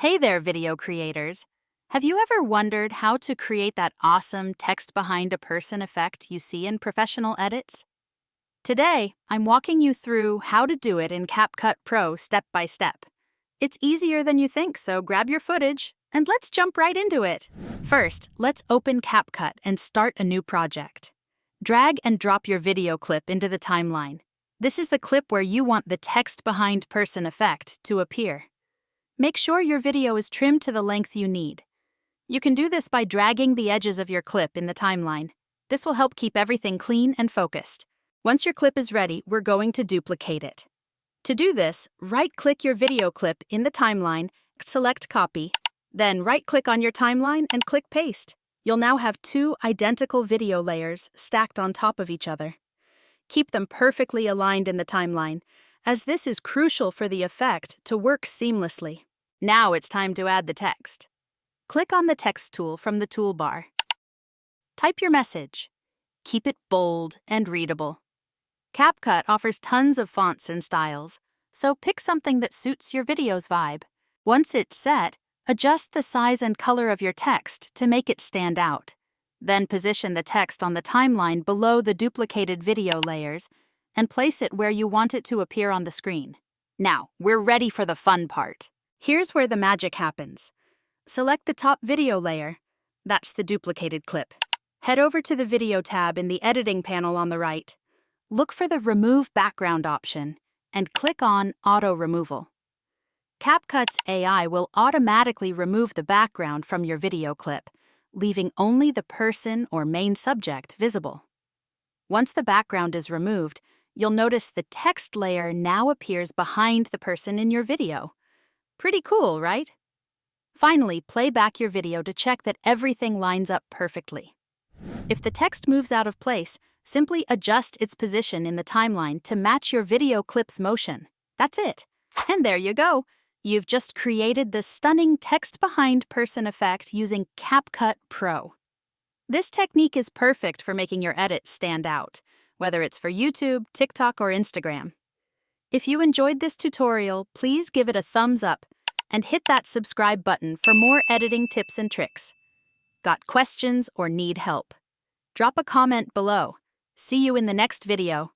Hey there, video creators. Have you ever wondered how to create that awesome text behind a person effect you see in professional edits? Today, I'm walking you through how to do it in CapCut Pro step by step. It's easier than you think, so grab your footage and let's jump right into it. First, let's open CapCut and start a new project. Drag and drop your video clip into the timeline. This is the clip where you want the text behind person effect to appear. Make sure your video is trimmed to the length you need. You can do this by dragging the edges of your clip in the timeline. This will help keep everything clean and focused. Once your clip is ready, we're going to duplicate it. To do this, right-click your video clip in the timeline, select Copy, then right-click on your timeline and click Paste. You'll now have two identical video layers stacked on top of each other. Keep them perfectly aligned in the timeline, as this is crucial for the effect to work seamlessly. Now it's time to add the text. Click on the text tool from the toolbar. Type your message. Keep it bold and readable. CapCut offers tons of fonts and styles, so pick something that suits your video's vibe. Once it's set, adjust the size and color of your text to make it stand out. Then position the text on the timeline below the duplicated video layers and place it where you want it to appear on the screen. Now, we're ready for the fun part. Here's where the magic happens. Select the top video layer. That's the duplicated clip. Head over to the Video tab in the Editing panel on the right. Look for the Remove Background option and click on Auto Removal. CapCut's AI will automatically remove the background from your video clip, leaving only the person or main subject visible. Once the background is removed, you'll notice the text layer now appears behind the person in your video. Pretty cool, right? Finally, play back your video to check that everything lines up perfectly. If the text moves out of place, simply adjust its position in the timeline to match your video clip's motion. That's it. And there you go. You've just created the stunning text behind person effect using CapCut Pro. This technique is perfect for making your edits stand out, whether it's for YouTube, TikTok, or Instagram. If you enjoyed this tutorial, please give it a thumbs up and hit that subscribe button for more editing tips and tricks. Got questions or need help? Drop a comment below. See you in the next video.